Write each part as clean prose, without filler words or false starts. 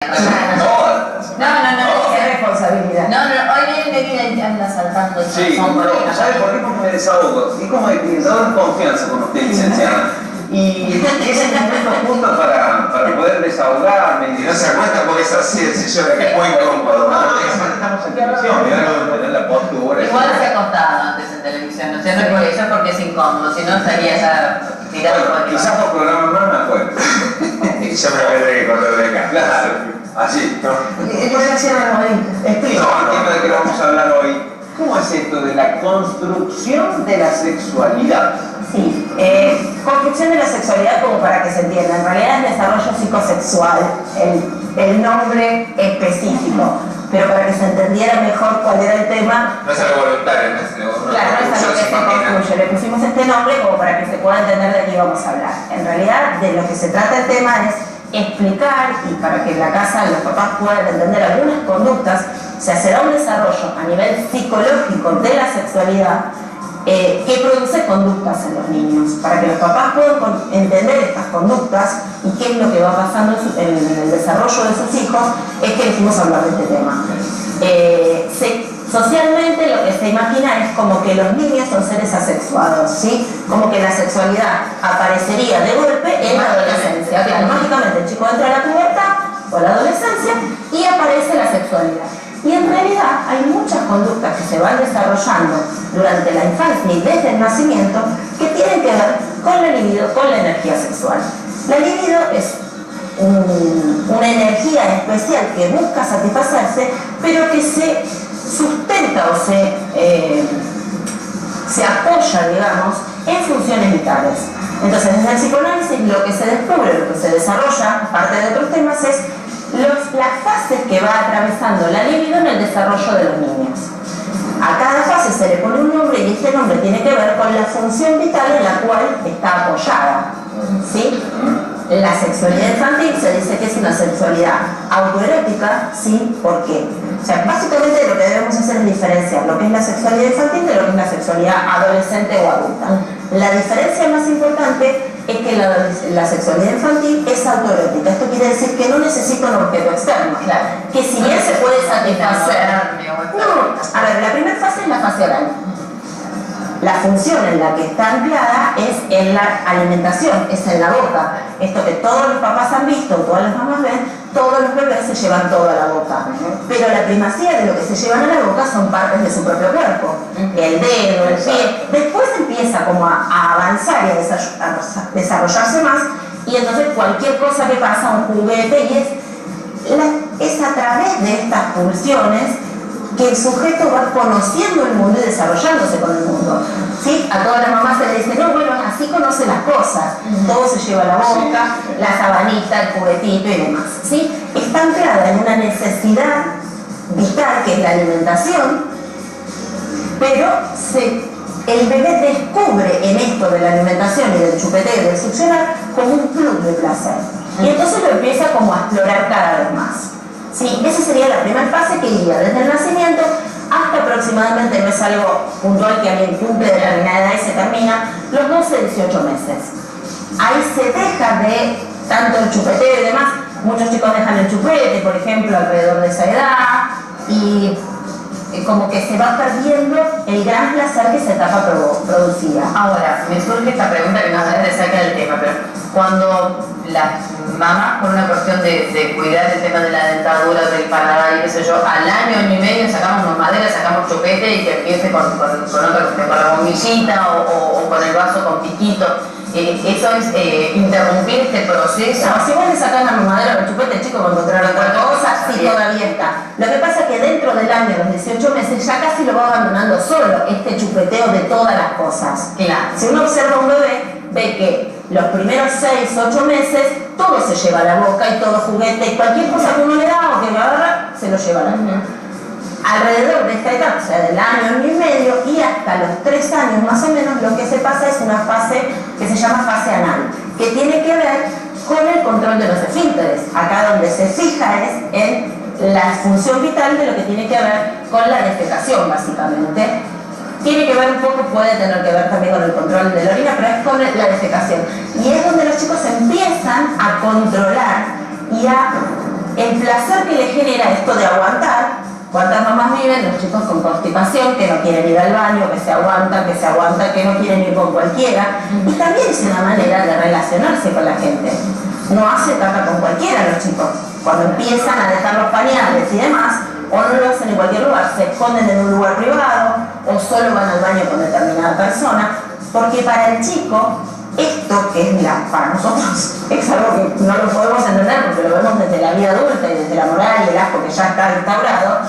No, es responsabilidad. Hoy me anda saltando. Sí, ¿sabes por qué? Porque me desahogo. Y como hay que dar confianza con usted, licenciada. Y es el momento justo para poder desahogarme. Y no se acuesta porque es así el sillón que es muy incómodo. Estamos en televisión, tener la postura. Igual se ha acostado antes en televisión, no sé, no es por eso, porque es incómodo, si no estaría ya tirado por el quizás por programas más me acuerdo. Y yo me voy a tener que correr de acá. Claro, así. Explica el tema de que vamos a hablar hoy. ¿Cómo es esto de la construcción de la sexualidad? Sí, construcción de la sexualidad como para que se entienda. En realidad es desarrollo psicosexual, el nombre específico. Pero para que se entendiera mejor cuál era el tema. No es algo voluntario, no es algo Claro, no es algo que se construye. Le pusimos este nombre como para que se pueda entender de qué vamos a hablar. En realidad, de lo que se trata el tema es explicar, y para que en la casa los papás puedan entender algunas conductas, se hacerá un desarrollo a nivel psicológico de la sexualidad que produce conductas en los niños, para que los papás puedan entender estas conductas y qué es lo que va pasando en el desarrollo de sus hijos. Es que elegimos hablar de este tema. Socialmente lo que se imagina es como que los niños son seres asexuados, ¿sí? Como que la sexualidad aparecería de golpe en la adolescencia. Claro, mágicamente el chico entra a la pubertad o la adolescencia y aparece la sexualidad. Y en realidad hay muchas conductas que se van desarrollando durante la infancia y desde el nacimiento que tienen que ver con la libido, con la energía sexual. La libido es una energía especial que busca satisfacerse, pero que se sustenta o se apoya, digamos, en funciones vitales. Entonces, desde el psicoanálisis lo que se descubre, lo que se desarrolla, aparte de otros temas, es las fases que va atravesando la libido en el desarrollo de los niños. A cada fase se le pone un nombre y este nombre tiene que ver con la función vital en la cual está apoyada, ¿sí? La sexualidad infantil se dice que es una sexualidad autoerótica, ¿sí? ¿Por qué? O sea, básicamente lo que debemos hacer es diferenciar lo que es la sexualidad infantil de lo que es la sexualidad adolescente o adulta. La diferencia más importante es que la sexualidad infantil es autoerótica. Esto quiere decir que no necesita un objeto externo. Claro. Que si bien se puede satisfacer. No, a ver, la primera fase es la fase oral. La función en la que está empleada es en la alimentación, es en la boca. Esto que todos los papás han visto, todas las mamás ven, todos los bebés se llevan todo a la boca. Pero la primacía de lo que se llevan a la boca son partes de su propio cuerpo. El dedo, el pie. Después empieza como a avanzar y a desarrollarse más, y entonces cualquier cosa que pasa, un juguete, y es a través de estas pulsiones que el sujeto va conociendo el mundo y desarrollándose con el mundo, ¿sí? A todas las mamás se le dice, no, bueno, así conoce las cosas, todo se lleva a la boca, la sabanita, el juguetito y demás, ¿sí? Está anclada en una necesidad vital que es la alimentación, pero el bebé descubre en esto de la alimentación y del chupeteo y del succionar como un plus de placer, y entonces lo empieza como a explorar cada vez más. Sí, esa sería la primera fase que iría desde el nacimiento hasta aproximadamente, no es algo puntual que alguien cumple determinada edad y se termina, los 12-18 meses. Ahí se deja de tanto el chupeteo y demás. Muchos chicos dejan el chupete, por ejemplo, alrededor de esa edad, y como que se va perdiendo el gran placer que esa etapa producía. Ahora, me surge esta pregunta que no se saca del tema, pero cuando las mamás, por una cuestión de cuidar el tema de la dentadura, del paladar y qué sé yo, al año y medio sacamos mamadera, sacamos chupete y que empiece con la bombillita o con el vaso con piquito. Eso es interrumpir este proceso. No, si vos le sacás la mamadera o el chupete, el chico va a encontrar otra cosa, sí, todavía está. Lo que pasa es que dentro del año, los 18 meses, ya casi lo va abandonando solo, este chupeteo de todas las cosas. Claro. Si uno observa a un bebé, ve que los primeros 6-8 meses, todo se lleva a la boca y todo juguete, cualquier cosa que uno le da o que lo agarra, se lo lleva a la boca. Alrededor de esta etapa, o sea, del año y medio y hasta los 3 años más o menos, lo que se pasa es una fase que se llama fase anal, que tiene que ver con el control de los esfínteres. Acá donde se fija es en la función vital de lo que tiene que ver con la defecación, básicamente. Tiene que ver un poco, puede tener que ver también con el control de la orina, pero es con la defecación. Y es donde los chicos empiezan a controlar y a el placer que le genera esto de aguantar. ¿Cuántas mamás viven los chicos con constipación, que no quieren ir al baño, que se aguantan, que no quieren ir con cualquiera? Y también es una manera de relacionarse con la gente. No hace caca con cualquiera los chicos. Cuando empiezan a dejar los pañales y demás, o no lo hacen en cualquier lugar, se esconden en un lugar privado, o solo van al baño con determinada persona, porque para el chico, esto que es para nosotros es algo que no lo podemos entender porque lo vemos desde la vida adulta y desde la moral y el asco que ya está instaurado,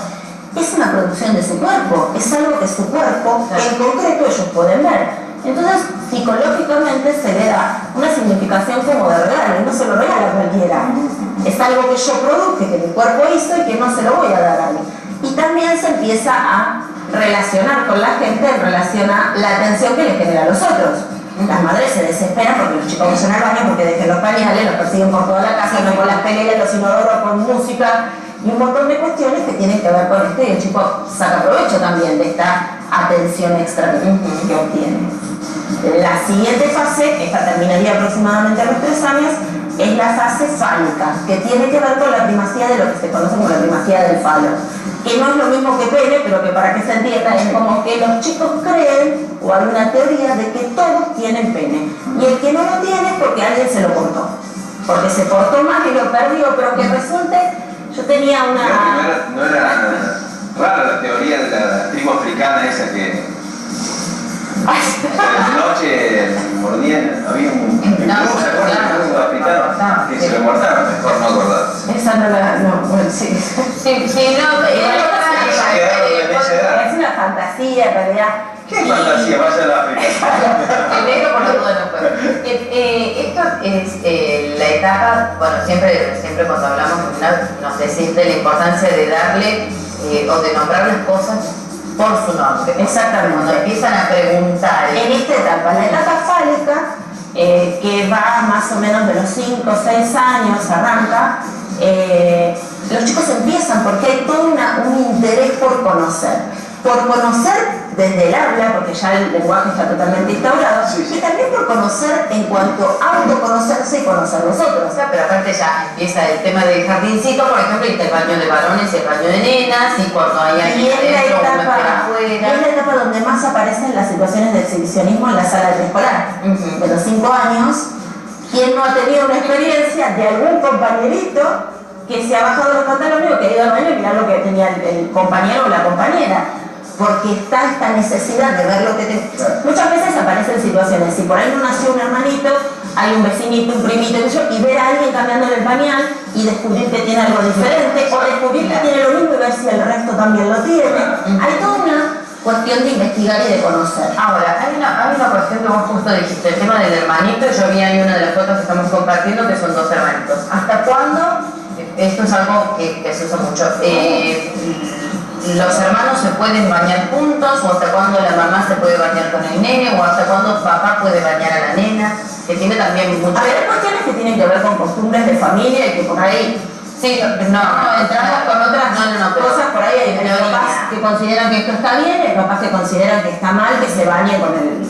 es una producción de su cuerpo, es algo que su cuerpo, en concreto, ellos pueden ver. Entonces, psicológicamente se le da una significación como de regalo, y no se lo regala a cualquiera. Es algo que yo produje, que mi cuerpo hizo y que no se lo voy a dar a mí. Y también se empieza a relacionar con la gente en relación a la atención que le genera a los otros. Las madres se desesperan porque los chicos vayan al baño, porque dejen los pañales, los persiguen por toda la casa, no con las peleas, los inodoros, con música y un montón de cuestiones que tienen que ver con esto, y el chico saca provecho también de esta atención extra que obtiene. La siguiente fase, esta terminaría aproximadamente a los 3 años, es la fase fálica, que tiene que ver con la primacía de lo que se conoce como la primacía del falo, que no es lo mismo que pene, pero que para que se entienda es como que los chicos creen, o hay una teoría de que todos tienen pene, y el que no lo tiene es porque alguien se lo cortó, porque se cortó más y lo perdió, pero que resulte, yo tenía una... Creo que no era rara la teoría de la tribu africana esa que... de noche mordían, había un africano que se lo cortaron, mejor no acordarse. Esa no la... no, bueno, sí. Sí, no, Es una fantasía, en realidad. ¿Qué fantasía? Vaya a la África. el negro por la duda no puede. Esto es la etapa, bueno, siempre cuando hablamos nos decís de la importancia de darle o de nombrar las cosas por su nombre. Exactamente. Cuando empiezan a preguntar. En esta etapa, la etapa fálica, que va más o menos de los 5 o 6 años, arranca, los chicos empiezan porque hay todo un interés por conocer desde el habla, porque ya el lenguaje está totalmente instaurado, y también por conocer en cuanto a autoconocerse y conocer los otros. Pero aparte ya empieza el tema del jardincito, por ejemplo, y está el baño de varones y el baño de nenas, y cuando hay alguien dentro, uno espera afuera. Y es la etapa donde más aparecen las situaciones de exhibicionismo en la sala de preescolar. De los 5 años, ¿quién no ha tenido una experiencia de algún compañerito que se ha bajado los pantalones o que ha ido al baño y mirar lo que tenía el compañero o la compañera? Porque está esta necesidad de ver lo que te... Muchas veces aparecen situaciones, si por ahí no nació un hermanito, hay un vecinito, un primito, y ver a alguien cambiándole el pañal y descubrir que tiene algo diferente, o descubrir que tiene lo mismo y ver si el resto también lo tiene. Hay toda una cuestión de investigar y de conocer. Ahora, hay una cuestión que vos justo dijiste, el tema del hermanito. Yo vi ahí una de las fotos que estamos compartiendo que son 2 hermanitos. ¿Hasta cuándo? Esto es algo que se usa mucho. ¿Los hermanos se pueden bañar juntos? ¿O hasta cuándo la mamá se puede bañar con el nene? ¿O hasta cuándo papá puede bañar a la nena? Que tiene también mucho... A ver, hay cuestiones que tienen que ver con costumbres de familia y que por ahí... Sí, entramos con otras cosas, por ahí hay papás que consideran que esto está bien, hay papás que consideran que está mal que se bañe con el...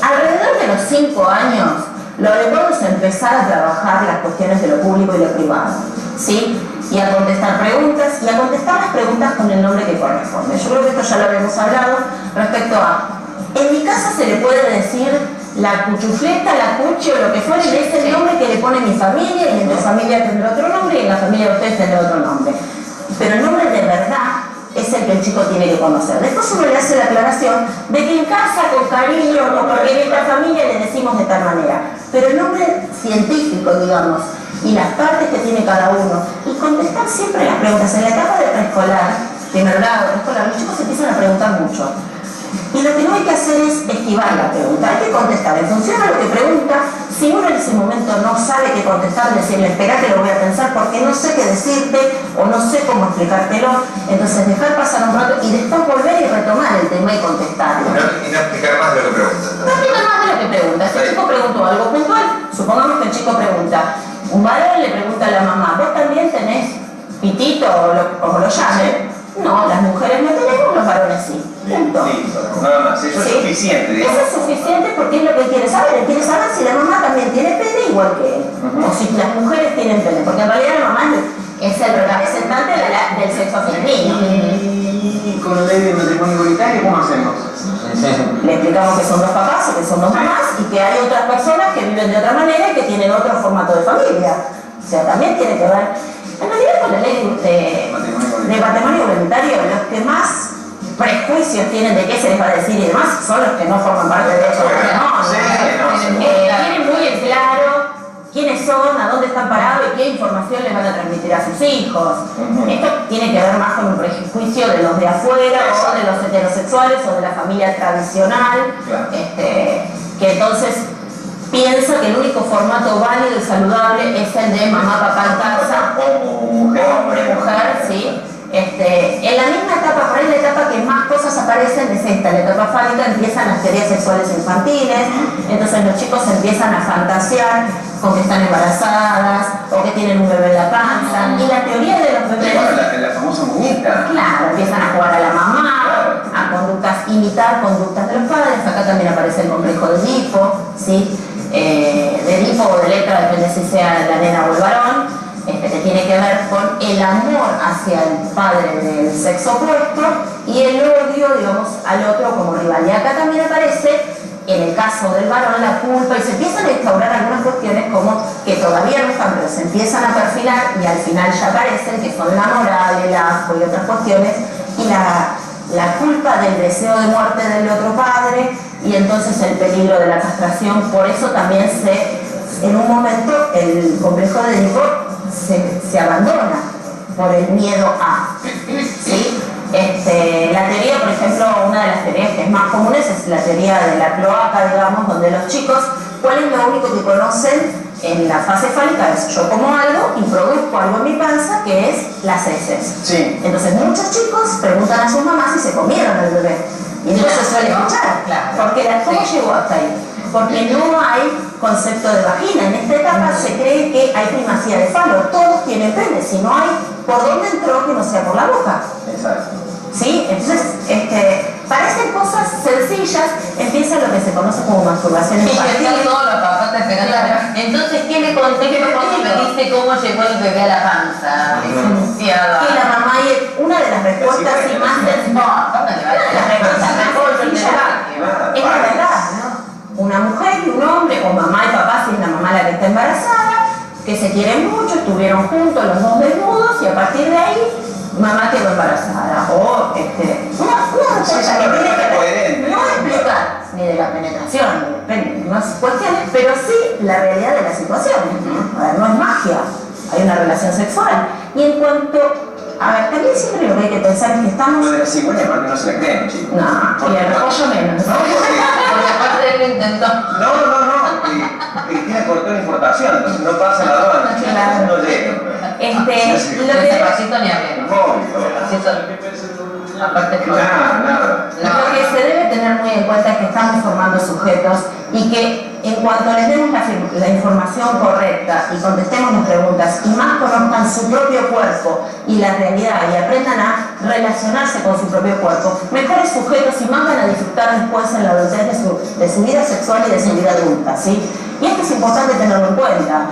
alrededor de los 5 años, lo adecuado es empezar a trabajar las cuestiones de lo público y lo privado, ¿sí? Y a contestar preguntas, y a contestar las preguntas con el nombre que corresponde. Yo creo que esto ya lo habíamos hablado respecto a... En mi casa se le puede decir la cuchufleta, la cuchi o lo que fuera, y es el nombre que le pone mi familia, y en mi familia tendrá otro nombre, y en la familia de ustedes tendrá otro nombre. Pero el nombre de verdad es el que el chico tiene que conocer. Después uno le hace la aclaración de que en casa, con cariño, o porque en esta familia le decimos de tal manera. Pero el nombre científico, digamos, y las partes que tiene cada uno, y contestar siempre las preguntas. En la etapa de preescolar, primer grado, preescolar, los chicos empiezan a preguntar mucho. Y lo que no hay que hacer es esquivar la pregunta, hay que contestar en función a lo que pregunta. Si uno en ese momento no sabe qué contestar, decirle, espera que lo voy a pensar porque no sé qué decirte o no sé cómo explicártelo, entonces dejar pasar un rato y después volver y retomar el tema y contestarlo. Y no explicar más de lo que pregunta. No explicar más de lo que pregunta. Si el chico preguntó algo puntual, supongamos que el chico pregunta, un varón le pregunta a la mamá, ¿vos también tenés pitito o como lo llamen? No, las mujeres no tenemos, los varones sí. Punto. Listo, nada más. Eso es ¿Sí? suficiente, digamos. Eso es suficiente porque es lo que él quiere saber. Él quiere saber si la mamá también tiene pene igual que él. O si las mujeres tienen pene. Porque en realidad la mamá es el representante del sexo femenino. ¿Y con la ley de matrimonio igualitario cómo hacemos? Le explicamos que son dos papás o que son dos mamás y que hay otras personas que viven de otra manera y que tienen otro formato de familia. O sea, también tiene que ver. En realidad con la ley de matrimonio igualitario, los que más prejuicios tienen de qué se les va a decir y demás son los que no forman parte de eso. Tienen muy en claro quiénes son, a dónde están parados y qué información les van a transmitir a sus hijos. Esto tiene que ver más con un prejuicio de los de afuera o de los heterosexuales o de la familia tradicional, que entonces piensa que el único formato válido y saludable es el de mamá, papá en casa, hombre, mujer, ¿sí? En la misma etapa, por ahí la etapa que más cosas aparecen es esta, la etapa fálica, empiezan las teorías sexuales infantiles, entonces los chicos empiezan a fantasear con que están embarazadas o que tienen un bebé en la panza, y la teoría de los bebés... La famosa muñeca. Claro, empiezan a jugar a la mamá, a imitar conductas de los padres, acá también aparece el complejo de Edipo, ¿sí? De Edipo o de Electra, depende si sea la nena o el varón, que tiene que ver con el amor hacia el padre del sexo opuesto y el odio, digamos, al otro como rival. Y acá también aparece, en el caso del varón, la culpa y se empiezan a instaurar algunas cuestiones como que todavía no están, pero se empiezan a perfilar y al final ya aparecen, que son la moral, el asco y otras cuestiones, y la culpa del deseo de muerte del otro padre y entonces el peligro de la castración. Por eso también en un momento el complejo de Edipo se abandona por el miedo a, ¿sí? La teoría, por ejemplo, una de las teorías que es más comunes es la teoría de la cloaca, digamos, donde los chicos, ¿cuál es lo único que conocen en la fase fálica? Es yo como algo y produzco algo en mi panza que es las heces. Sí. Entonces muchos chicos preguntan a sus mamás si se comieron el bebé. Y eso se suele escuchar. Porque ¿cómo llegó hasta ahí? Porque no hay concepto de vagina. En esta etapa se cree que hay primacía de falo. Todos tienen pene. Si no hay por dónde entró que no sea por la boca. Exacto. ¿Sí? Entonces, parecen cosas sencillas. Empieza lo que se conoce como masturbación infantil. Entonces, ¿qué le conté? ¿Qué me dice cómo llegó el bebé a la panza? Licenciada. Que la mamá y una de las respuestas y más es la verdad, ¿no? Una mujer y un hombre, o mamá y papá, si es la mamá la que está embarazada, que se quieren mucho, estuvieron juntos los dos desnudos y a partir de ahí mamá quedó embarazada. O una respuesta que tiene que ver, no explicar ni de la penetración, ni de unas cuestiones, pero sí la realidad de la situación. A ver, no es magia, hay una relación sexual. Y en cuanto a ver, también siempre lo que hay que pensar es que estamos... Lo de la cigüeña aparte no se la creen, chicos. No, y el pollo menos. Porque aparte él lo intentó. No, Cristina cortó la importación, entonces no pasa la aduana. Claro. No llega. Lo Ese que... pasito ni hablemos. Aparte que Nada. Lo que se debe tener muy en cuenta es que estamos formando sujetos y que en cuanto les demos la información correcta y contestemos las preguntas y más conozcan su propio cuerpo y la realidad y aprendan a relacionarse con su propio cuerpo, mejores sujetos y más van a disfrutar después en la adultez de su vida sexual y de su vida adulta, ¿sí? Y esto es importante tenerlo en cuenta.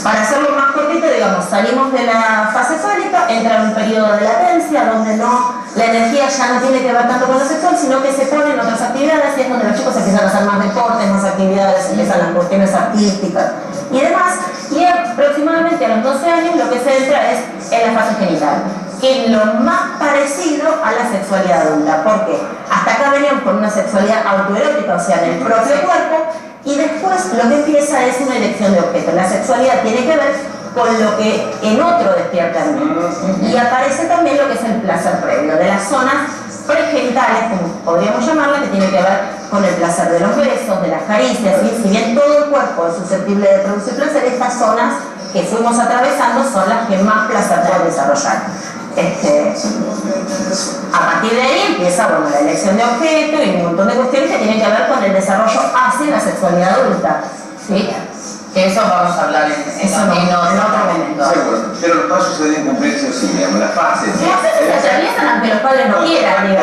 Para hacerlo más cortito, digamos, salimos de la fase fálica, entra en un periodo de latencia donde la energía ya no tiene que ver tanto con lo sexual, sino que se ponen otras actividades y es donde los chicos empiezan a hacer más deportes, más actividades, empiezan las cuestiones artísticas y demás. Y aproximadamente a los 12 años lo que se entra es en la fase genital, que es lo más parecido a la sexualidad adulta. ¿Por qué? Hasta acá veníamos con una sexualidad autoerótica, o sea, en el propio cuerpo, y después lo que empieza es una elección de objeto. La sexualidad tiene que ver con lo que en otro despierta en mí. Y aparece también lo que es el placer previo, de las zonas pregenitales, como podríamos llamarla, que tiene que ver con el placer de los besos, de las caricias, ¿sí? Si bien todo el cuerpo es susceptible de producir placer, estas zonas que fuimos atravesando son las que más placer pueden desarrollar. A partir de ahí empieza la elección de objeto y un montón de cuestiones que tienen que ver con el desarrollo hacia la sexualidad adulta, ¿sí? Que eso vamos a hablar en otro momento. Seguro, pero los pasos se deben cumplir sí o sí, digamos, las fases. Las fases se atraviesan aunque los padres no quieran,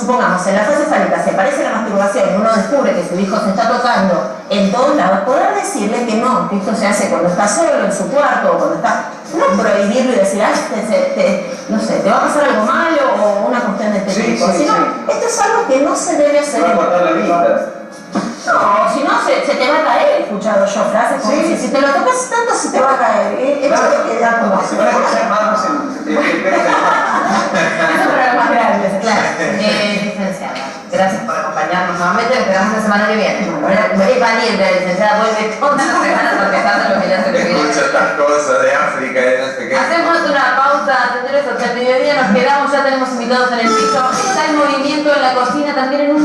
supongamos, en la fase fálica se aparece la masturbación y uno descubre que su hijo se está tocando en todos lados, poder decirle que no, que esto se hace cuando está solo en su cuarto o cuando está, no prohibirlo y decir, no sé, te va a pasar algo malo o una cuestión de este tipo, sino esto es algo que no se debe hacer. Va a cortar la vista. No, si no se te va a caer, he escuchado yo frases como si te lo tocas tanto se te va a caer. Claro, que ya como si van a crecer manos, se te eso para los más grandes, claro. Licenciada, gracias por acompañarnos nuevamente. Nos esperamos la semana que viene. Es valiente, la licenciada vuelve todas las semanas contestando lo que ya se olvidó. Escucho estas cosas de África y de no sé qué. Hacemos una pausa, señores, hasta el mediodía nos quedamos, ya tenemos invitados en el piso. Está el movimiento en la cocina también en un